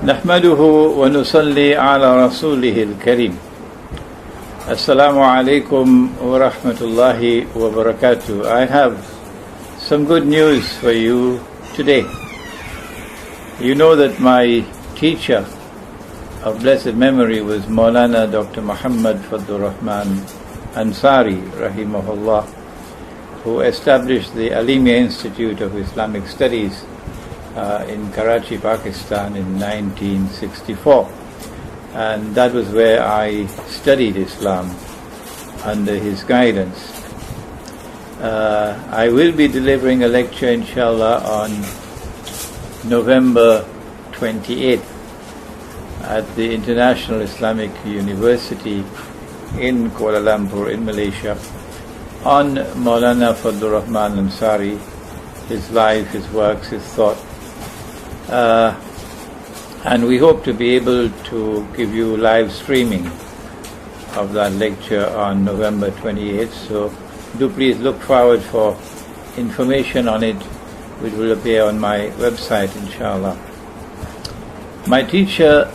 نحمده ونصلي على رسوله الكريم. Assalamu alaikum wa rahmatullahi wa barakatuh. I have some good news for you today. You know that my teacher of blessed memory was Maulana Dr. Muhammad Fadlur Rahman Ansari, rahimahullah, who established the Aleemiyah Institute of Islamic Studies in Karachi, Pakistan in 1964. And that was where I studied Islam under his guidance. I will be delivering a lecture, inshallah, on November 28th at the International Islamic University in Kuala Lumpur in Malaysia on Maulana Fadlur Rahman Ansari, his life, his works, his thought. And we hope to be able to give you live streaming of that lecture on November 28th. So do please look forward for information on it, which will appear on my website, inshallah. My teacher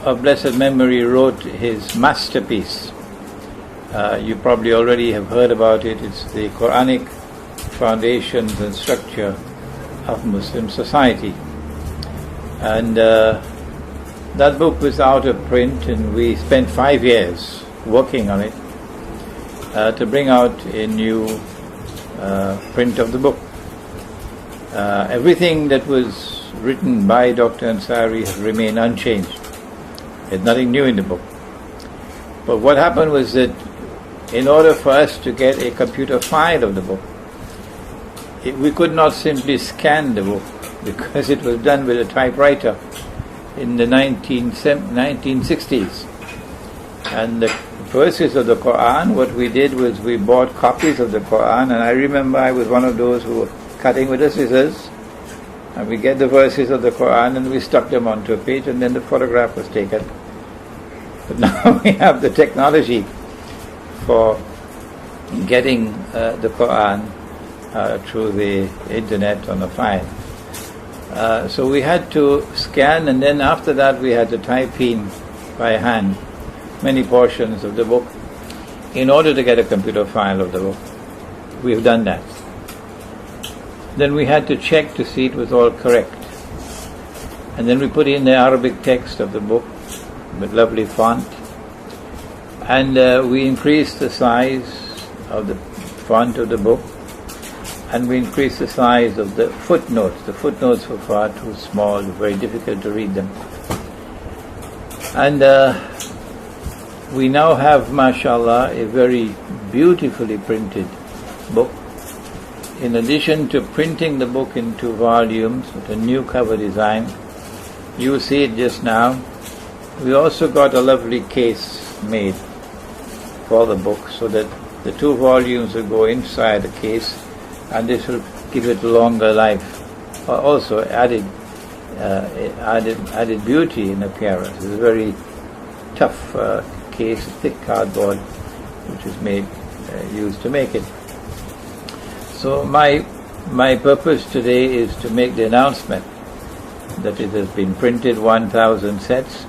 of blessed memory wrote his masterpiece. You probably already have heard about it. It's the Quranic Foundations and Structure of Muslim Society. And that book was out of print, and we spent 5 years working on it to bring out a new print of the book. Everything that was written by Dr. Ansari has remained unchanged. There's nothing new in the book. But what happened was that in order for us to get a computer file of the book, we could not simply scan the book, because it was done with a typewriter in the 1960s. And the verses of the Quran, what we did was we bought copies of the Quran, and I remember I was one of those who were cutting with the scissors, and we get the verses of the Quran and we stuck them onto a page, and then the photograph was taken. But now we have the technology for getting the Quran through the internet on a file. So we had to scan, and then after that we had to type in by hand many portions of the book in order to get a computer file of the book. We've done that. Then we had to check to see it was all correct. And then we put in the Arabic text of the book with lovely font. And we increased the size of the font of the book. And we increased the size of the footnotes. The footnotes were far too small, very difficult to read them. And we now have, mashallah, a very beautifully printed book. In addition to printing the book in 2 volumes with a new cover design, you see it just now, we also got a lovely case made for the book so that the 2 volumes will go inside the case, and this will give it a longer life. Also added beauty in appearance. It's a very tough case, thick cardboard, which is used to make it. So my purpose today is to make the announcement that it has been printed 1,000 sets,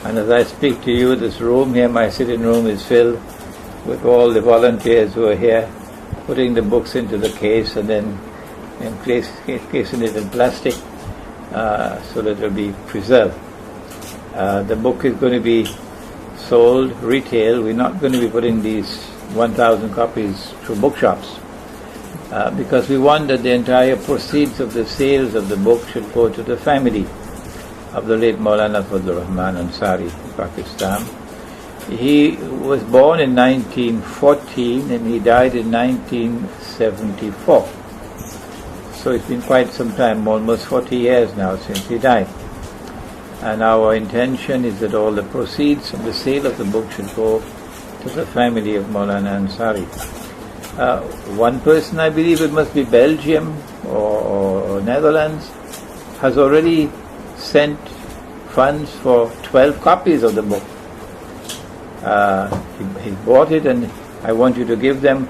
and as I speak to you, this room here, my sitting room, is filled with all the volunteers who are here, putting the books into the case and then encasing it in plastic so that it will be preserved. The book is going to be sold retail. We're not going to be putting these 1,000 copies through bookshops because we want that the entire proceeds of the sales of the book should go to the family of the late Maulana Fadlur Rahman Ansari in Pakistan. He was born in 1914 and he died in 1974. So it's been quite some time, almost 40 years now since he died. And our intention is that all the proceeds of the sale of the book should go to the family of Maulana Ansari. One person, I believe it must be Belgium or Netherlands, has already sent funds for 12 copies of the book. He bought it, and I want you to give them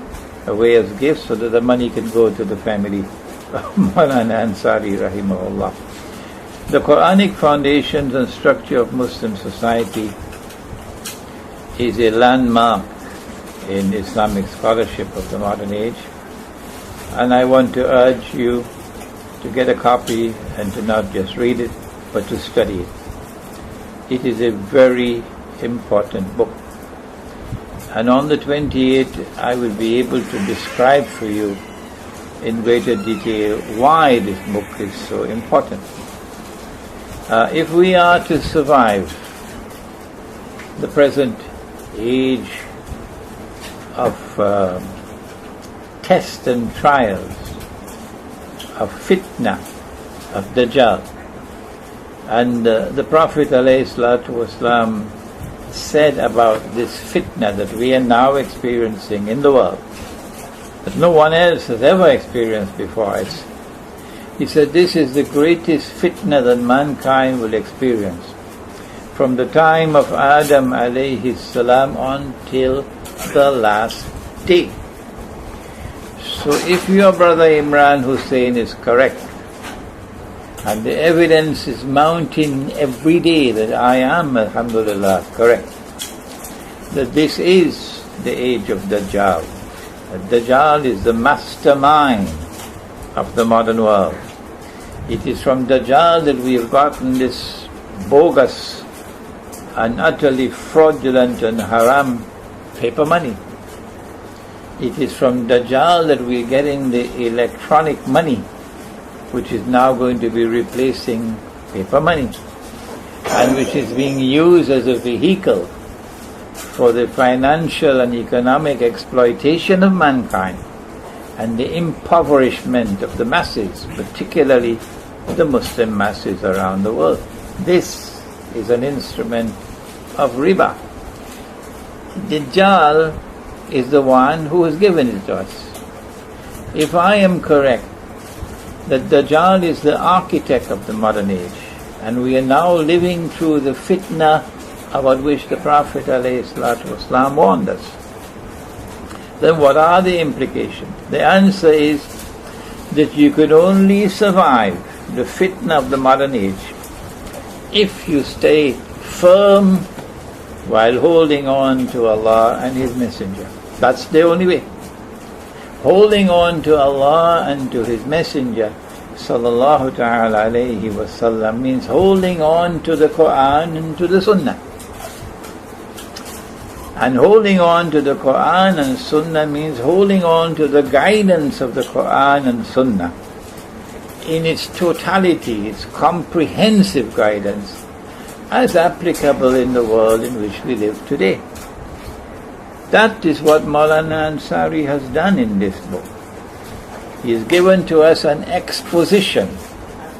away as gifts so that the money can go to the family of Maulana Ansari rahimahullah. The Quranic foundations and structure of Muslim society is a landmark in Islamic scholarship of the modern age, and I want to urge you to get a copy and to not just read it, but to study it. It is a very important book. And on the 28th, I will be able to describe for you in greater detail why this book is so important. If we are to survive the present age of tests and trials, of fitna, of dajjal, and the Prophet ﷺ said about this fitna that we are now experiencing in the world, that no one else has ever experienced before us. He said, this is the greatest fitna that mankind will experience from the time of Adam alayhi salam until the last day. So if your brother Imran Hosein is correct, and the evidence is mounting every day that I am, alhamdulillah, correct, that this is the age of Dajjal. Dajjal is the mastermind of the modern world. It is from Dajjal that we have gotten this bogus and utterly fraudulent and haram paper money. It is from Dajjal that we are getting the electronic money, which is now going to be replacing paper money, and which is being used as a vehicle for the financial and economic exploitation of mankind and the impoverishment of the masses, particularly the Muslim masses around the world. This is an instrument of riba. Dajjal is the one who has given it to us. If I am correct that Dajjal is the architect of the modern age, and we are now living through the fitna about which the Prophet ﷺ warned us, then what are the implications? The answer is that you could only survive the fitna of the modern age if you stay firm while holding on to Allah and His Messenger. That's the only way. Holding on to Allah and to His Messenger sallallahu ta'ala alayhi wasallam means holding on to the Quran and to the Sunnah. And holding on to the Quran and Sunnah means holding on to the guidance of the Quran and Sunnah in its totality, its comprehensive guidance, as applicable in the world in which we live today. That is what Maulana Ansari has done in this book. He has given to us an exposition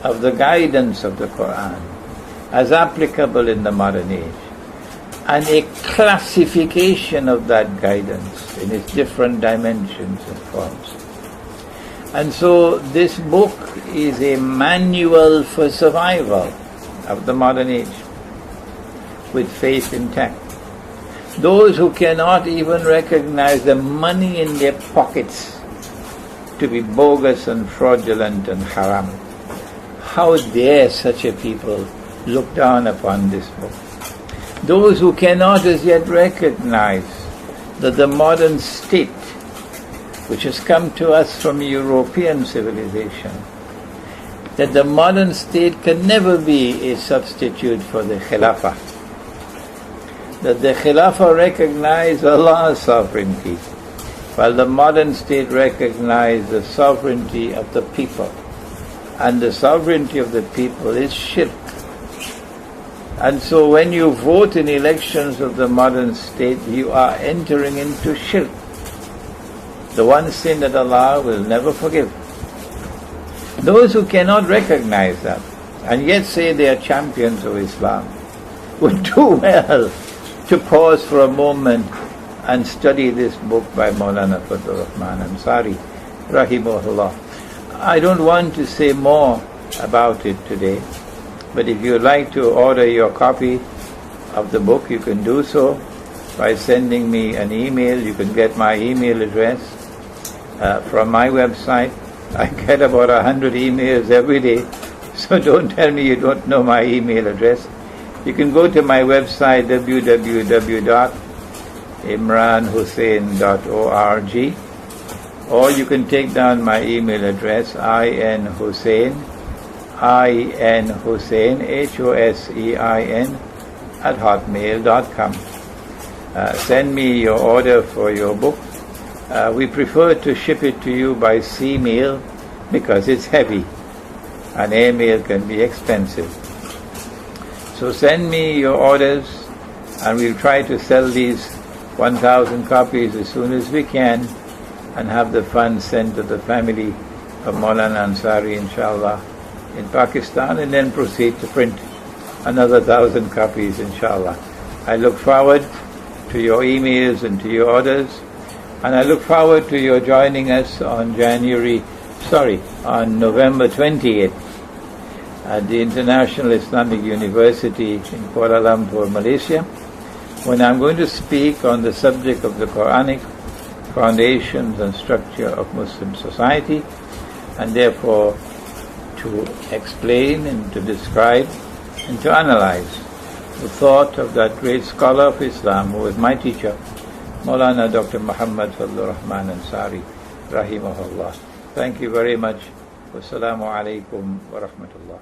of the guidance of the Quran as applicable in the modern age, and a classification of that guidance in its different dimensions and forms. And so this book is a manual for survival of the modern age with faith intact. Those who cannot even recognize the money in their pockets to be bogus and fraudulent and haram, how dare such a people look down upon this book? Those who cannot as yet recognize that the modern state, which has come to us from European civilization, that the modern state can never be a substitute for the Khilafah, that the Khilafah recognizes Allah's sovereignty, while the modern state recognizes the sovereignty of the people, and the sovereignty of the people is shirk. And so when you vote in elections of the modern state, you are entering into shirk, the one sin that Allah will never forgive. Those who cannot recognize that and yet say they are champions of Islam would do well to pause for a moment and study this book by Maulana Fadlur Rahman Ansari, rahimahullah. I don't want to say more about it today, but if you'd like to order your copy of the book, you can do so by sending me an email. You can get my email address from my website. I get about 100 emails every day So don't tell me you don't know my email address. You can go to my website www.imranhosein.org, or you can take down my email address inhosein, Hosein, Hosein @hotmail.com. Send me your order for your book. We prefer to ship it to you by sea mail because it's heavy, and airmail can be expensive. So send me your orders, and we'll try to sell these 1,000 copies as soon as we can, and have the funds sent to the family of Maulana Ansari, inshallah, in Pakistan, and then proceed to print another 1,000 copies, inshallah. I look forward to your emails and to your orders, and I look forward to your joining us on November 28th at the International Islamic University in Kuala Lumpur, Malaysia, when I'm going to speak on the subject of the Quranic foundations and structure of Muslim society, and therefore to explain and to describe and to analyze the thought of that great scholar of Islam who was my teacher, Maulana Dr. Muhammad Fadlur Rahman Ansari, rahimahullah. Thank you very much. Wassalamu alaikum wa rahmatullah.